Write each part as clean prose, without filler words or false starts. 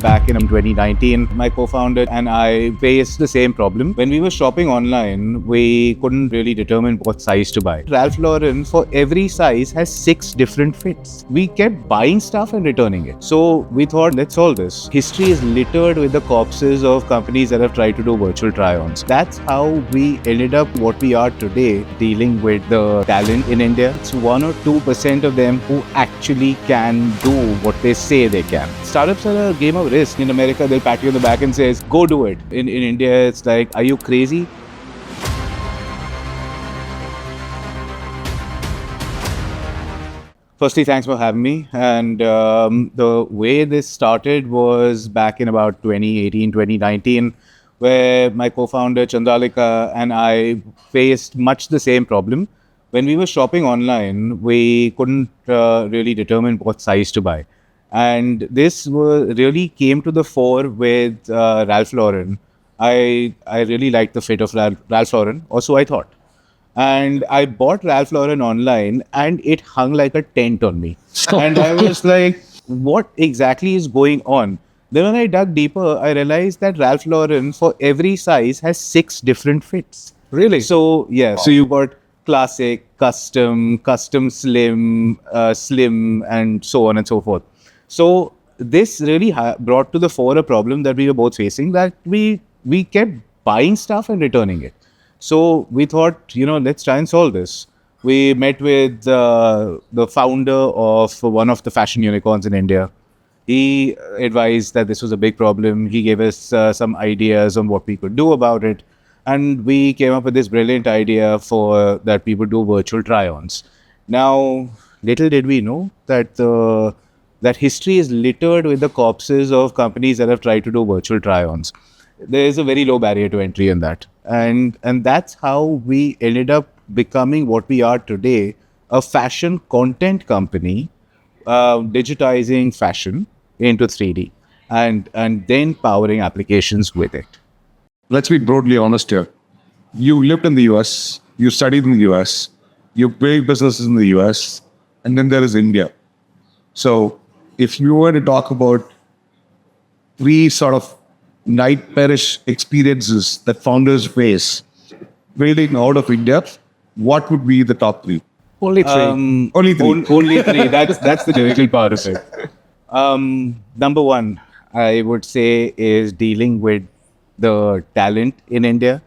Back in 2019, my co-founder and I faced the same problem. When we were shopping online, we couldn't really determine what size to buy. Ralph Lauren, for every size, has 6 different fits. We kept buying stuff and returning it. So we thought, let's solve this. History is littered with the corpses of companies that have tried to do virtual try-ons. That's how we ended up what we are today, dealing with the talent in India. It's 1 or 2% of them who actually can do what they say they can. Startups are a game of risk. In America, they'll pat you on the back and says, go do it. In India, it's like, are you crazy? Firstly, thanks for having me. And the way this started was back in about 2018, 2019, where my co-founder Chandralika and I faced much the same problem. When we were shopping online, we couldn't really determine what size to buy. And this really came to the fore with Ralph Lauren. I really liked the fit of Ralph Lauren, or so I thought. And I bought Ralph Lauren online and it hung like a tent on me. And I was like, what exactly is going on? Then when I dug deeper, I realized that Ralph Lauren, for every size, has 6 different fits. Really? So, yeah, so you've got classic, custom, custom slim, slim, and so on and so forth. So this really brought to the fore a problem that we were both facing, that we kept buying stuff and returning it. So we thought, let's try and solve this. We met with the founder of one of the fashion unicorns in India. He advised that this was a big problem. He gave us some ideas on what we could do about it. And we came up with this brilliant idea for that we would do virtual try-ons. Now, little did we know that that history is littered with the corpses of companies that have tried to do virtual try-ons. There is a very low barrier to entry in that. And that's how we ended up becoming what we are today, a fashion content company, digitizing fashion into 3D and then powering applications with it. Let's be broadly honest here. You lived in the US, you studied in the US, you built businesses in the US, and then there is India. So if you were to talk about 3 sort of nightmarish experiences that founders face building out of India, what would be the top 3? Only 3. Only 3. Only 3. That's the difficult part of it. Number 1, I would say, is dealing with the talent in India.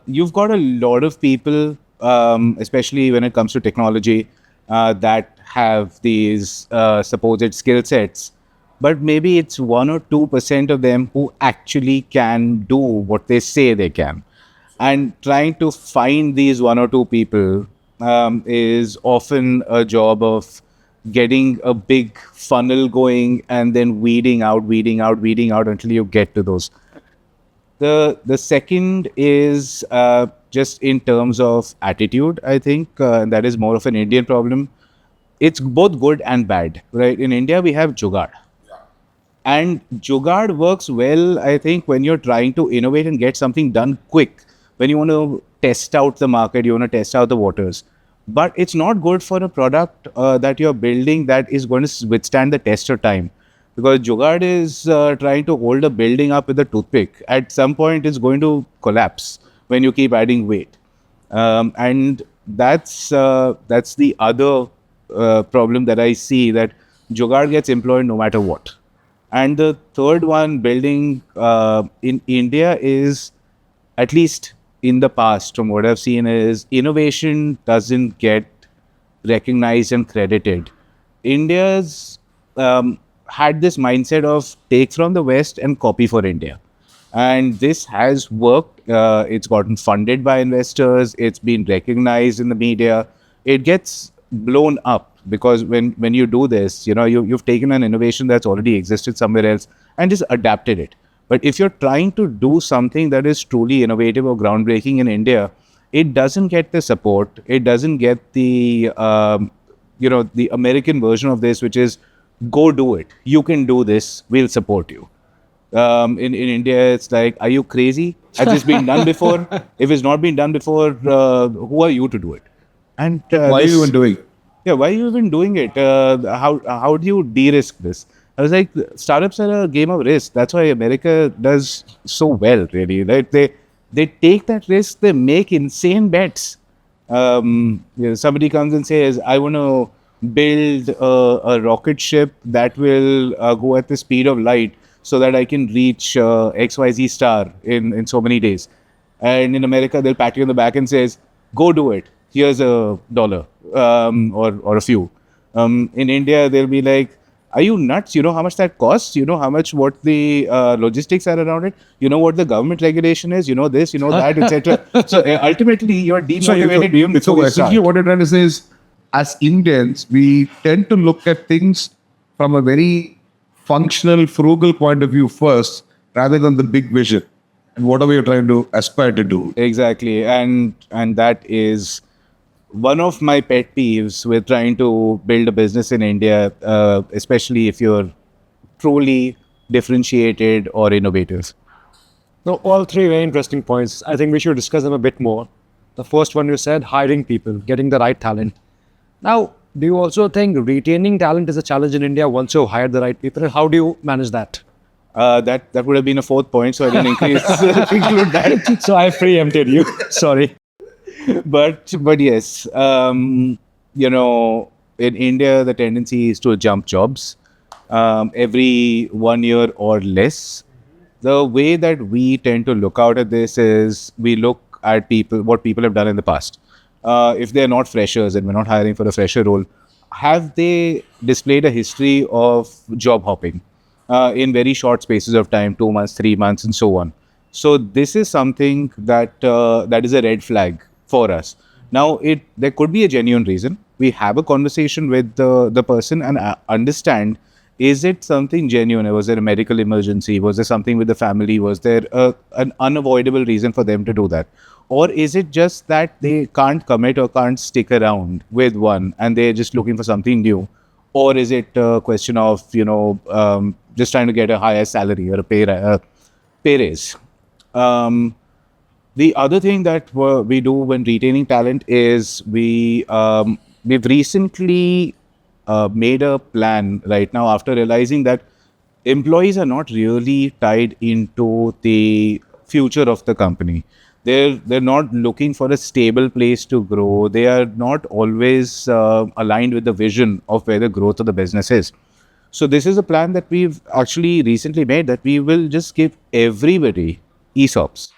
You've got a lot of people, especially when it comes to technology, that have these supposed skill sets, but maybe it's 1 or 2% of them who actually can do what they say they can. And trying to find these 1 or 2 people is often a job of getting a big funnel going and then weeding out until you get to those. The second is just in terms of attitude, I think, and that is more of an Indian problem. It's both good and bad, right? In India, we have Jugaad. And Jugaad works well, I think, when you're trying to innovate and get something done quick. When you want to test out the market, you want to test out the waters. But it's not good for a product that you're building that is going to withstand the test of time. Because Jugaad is trying to hold a building up with a toothpick. At some point, it's going to collapse when you keep adding weight. And that's the other problem that I see, that Jugaad gets employed no matter what. And the third one, building in India, is, at least in the past, from what I've seen, is innovation doesn't get recognized and credited. India's had this mindset of take from the West and copy for India. And this has worked. It's gotten funded by investors. It's been recognized in the media. It gets blown up because when you do this, you've taken an innovation that's already existed somewhere else and just adapted it. But if you're trying to do something that is truly innovative or groundbreaking in India, it doesn't get the support. It doesn't get the the American version of this, which is, go do it. You can do this. We'll support you. In India, it's like, are you crazy? Has this been done before? If it's not been done before, who are you to do it? And why are you even doing? Yeah, why are you even doing it? How do you de-risk this? I was like, startups are a game of risk. That's why America does so well, really. Right? They take that risk. They make insane bets. Somebody comes and says, I want to build a rocket ship that will go at the speed of light so that I can reach XYZ star in so many days. And in America, they'll pat you on the back and says, go do it. Here's $1 or a few. In India, they'll be like, are you nuts? You know how much that costs? You know how much what the logistics are around it? You know what the government regulation is? You know this, you know that, etc. So ultimately, you're demotivated even before you essentially start. what you're trying to say is, as Indians, we tend to look at things from a very functional, frugal point of view first, rather than the big vision and whatever you're trying to aspire to do. Exactly, and that is one of my pet peeves with trying to build a business in India, especially if you're truly differentiated or innovative. No, all three very interesting points. I think we should discuss them a bit more. The first one you said, hiring people, getting the right talent. Now, do you also think retaining talent is a challenge in India once you've hired the right people? And how do you manage that? That would have been a fourth point, so I didn't include that. So I preempted you. Sorry. But yes, in India, the tendency is to jump jobs every 1 year or less. The way that we tend to look out at this is we look at what people have done in the past. If they're not freshers and we're not hiring for a fresher role, have they displayed a history of job hopping in very short spaces of time, 2 months, 3 months, and so on? So this is something that is a red flag for us. Now, there could be a genuine reason. We have a conversation with the person and understand, is it something genuine? Was there a medical emergency? Was there something with the family? Was there an unavoidable reason for them to do that? Or is it just that they can't commit or can't stick around with one and they're just looking for something new? Or is it a question of, just trying to get a higher salary or a pay raise? Um, the other thing that we do when retaining talent is we've recently made a plan right now after realizing that employees are not really tied into the future of the company. They're not looking for a stable place to grow. They are not always aligned with the vision of where the growth of the business is. So this is a plan that we've actually recently made, that we will just give everybody ESOPs,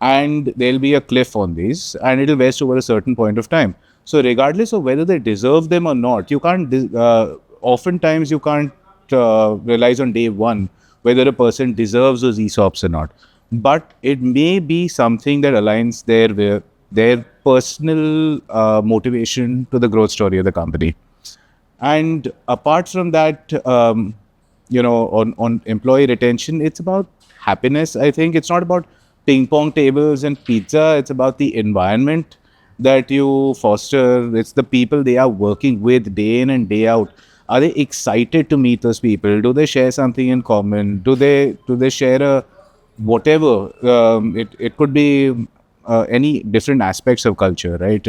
and there'll be a cliff on these and it'll vest over a certain point of time. So regardless of whether they deserve them or not, you can't oftentimes you can't realize on day one whether a person deserves those ESOPs or not, but it may be something that aligns their personal motivation to the growth story of the company. And apart from that, on employee retention, it's about happiness. I think it's not about ping pong tables and pizza. It's about the environment that you foster. It's the people they are working with day in and day out. Are they excited to meet those people? Do they share something in common? Do they share a whatever? It could be any different aspects of culture, right?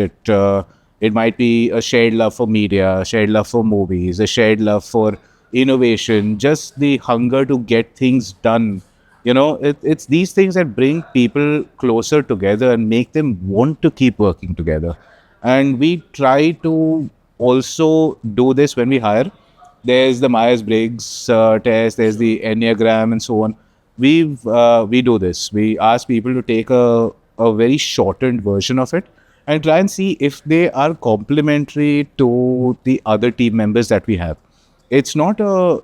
It might be a shared love for media, a shared love for movies, a shared love for innovation, just the hunger to get things done. It's these things that bring people closer together and make them want to keep working together. And we try to also do this when we hire. There's the Myers-Briggs test, there's the Enneagram, and so on. We do this. We ask people to take a very shortened version of it and try and see if they are complementary to the other team members that we have. It's not a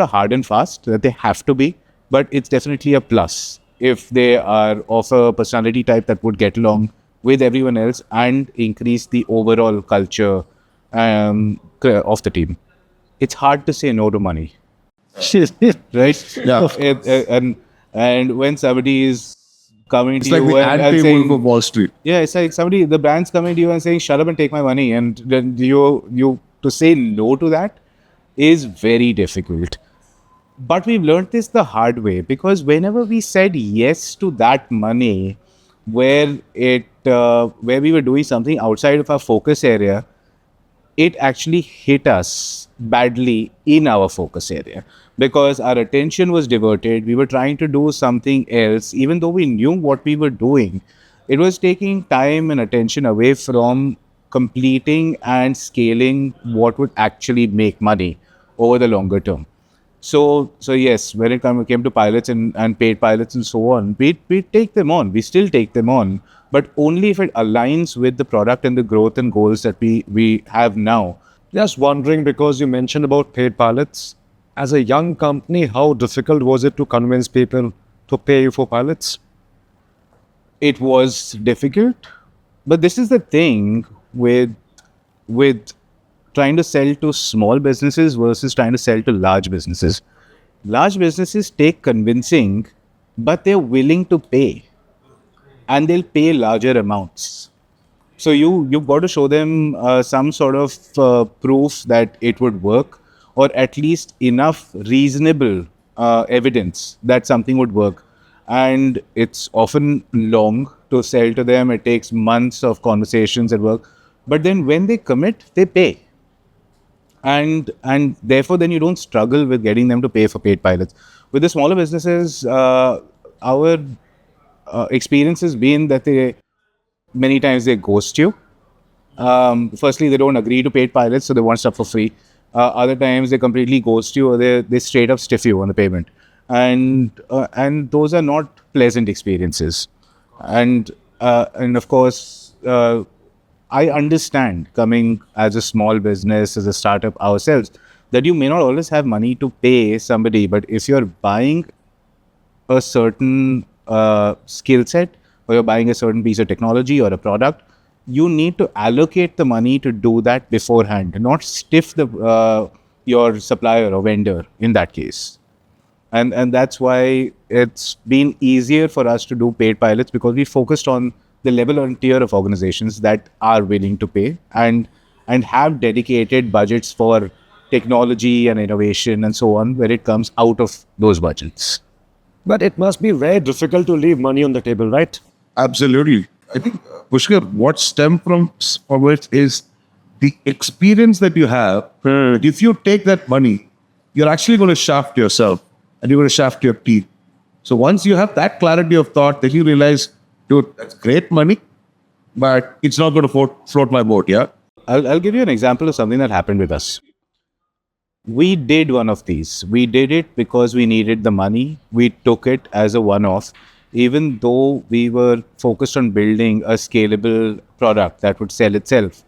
hard and fast that they have to be, but it's definitely a plus if they are of a personality type that would get along with everyone else and increase the overall culture of the team. It's hard to say no to money, right? Yeah. And when somebody is coming It's to like you the and anti-wolf saying, of Wall Street. yeah, it's like the brand's coming to you and saying, shut up and take my money. And then you to say no to that is very difficult. But we've learned this the hard way, because whenever we said yes to that money, where we were doing something outside of our focus area, it actually hit us badly in our focus area because our attention was diverted. We were trying to do something else, even though we knew what we were doing. It was taking time and attention away from completing and scaling what would actually make money over the longer term. So yes, when came to pilots and paid pilots and so on, we take them on. We still take them on, but only if it aligns with the product and the growth and goals that we have now. Just wondering because you mentioned about paid pilots. As a young company, how difficult was it to convince people to pay you for pilots? It was difficult, but this is the thing with trying to sell to small businesses versus trying to sell to large businesses. Large businesses take convincing, but they're willing to pay, and they'll pay larger amounts. So you've got to show them some sort of proof that it would work, or at least enough reasonable evidence that something would work. And it's often long to sell to them. It takes months of conversations and work. But then when they commit, they pay, and therefore then you don't struggle with getting them to pay for paid pilots. With the smaller businesses, our experience has been that they many times they ghost you. Firstly, they don't agree to paid pilots, so they want stuff for free. Other times, they completely ghost you, or they straight up stiff you on the payment, and those are not pleasant experiences. And of course, I understand coming as a small business, as a startup ourselves, that you may not always have money to pay somebody, but if you're buying a certain skill set, or you're buying a certain piece of technology or a product, you need to allocate the money to do that beforehand, not stiff the your supplier or vendor in that case. And that's why it's been easier for us to do paid pilots, because we focused on the level and tier of organizations that are willing to pay and have dedicated budgets for technology and innovation and so on, where it comes out of those budgets. But it must be very difficult to leave money on the table, right? Absolutely. I think, Pushkar, what stem from it is the experience that you have. If you take that money, you're actually going to shaft yourself and you're going to shaft your team. So once you have that clarity of thought, then you realize, dude, that's great money, but it's not going to float my boat, yeah? I'll give you an example of something that happened with us. We did one of these. We did it because we needed the money. We took it as a one-off, even though we were focused on building a scalable product that would sell itself.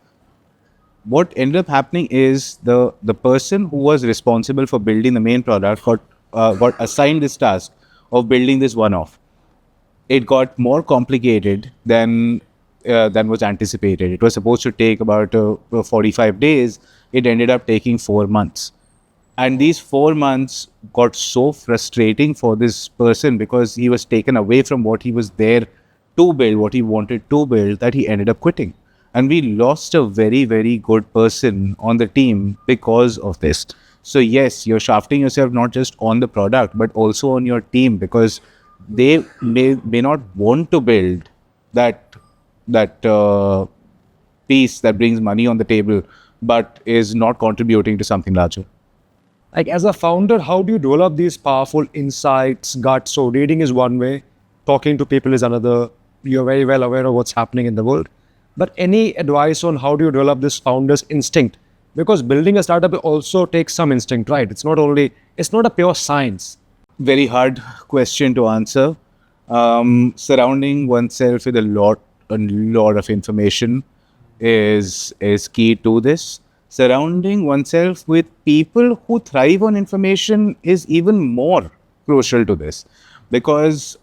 What ended up happening is the person who was responsible for building the main product got assigned this task of building this one-off. It got more complicated than was anticipated. It was supposed to take about 45 days. It ended up taking 4 months. And these 4 months got so frustrating for this person because he was taken away from what he was there to build, what he wanted to build, that he ended up quitting. And we lost a very, very good person on the team because of this. So, yes, you're shafting yourself not just on the product, but also on your team, because they may not want to build that piece that brings money on the table, but is not contributing to something larger. Like as a founder, how do you develop these powerful insights, guts? So reading is one way, talking to people is another. You're very well aware of what's happening in the world. But any advice on how do you develop this founder's instinct? Because building a startup also takes some instinct, right? It's not a pure science. Very hard question to answer. Surrounding oneself with a lot of information is key to this. Surrounding oneself with people who thrive on information is even more crucial to this, because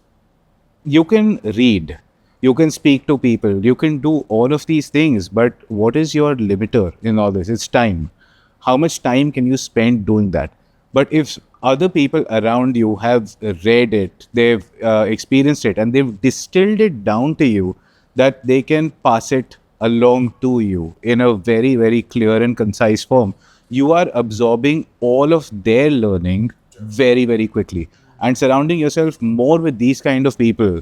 you can read, you can speak to people, you can do all of these things, but what is your limiter in all this? It's time. How much time can you spend doing that? But if other people around you have read it, they've experienced it, and they've distilled it down to you, that they can pass it along to you in a very, very clear and concise form, you are absorbing all of their learning very, very quickly. And surrounding yourself more with these kind of people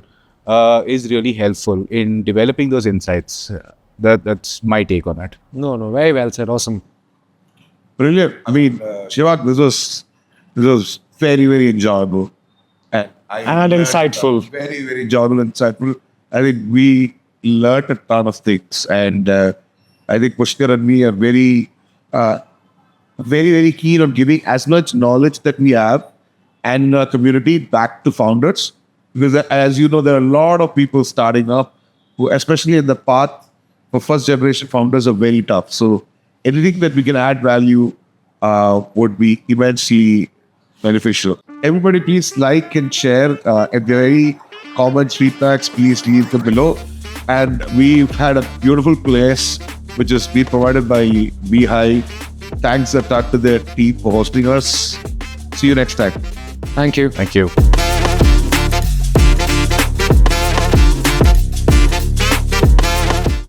is really helpful in developing those insights. That's my take on it. No, very well said. Awesome. Brilliant. I mean, Shivang, this was very, very enjoyable. And And insightful. Very, very enjoyable and insightful. I think we learned a ton of things. And I think Pushkar and me are very, very keen on giving as much knowledge that we have and community back to founders. Because as you know, there are a lot of people starting up who, especially in the path for first generation founders, are very tough. So anything that we can add value would be immensely beneficial. Everybody, please like and share. If there are any comments, feedbacks, please leave them below. And we've had a beautiful place which has been provided by Beehive. Thanks a ton to their team for hosting us. See you next time. Thank you. Thank you.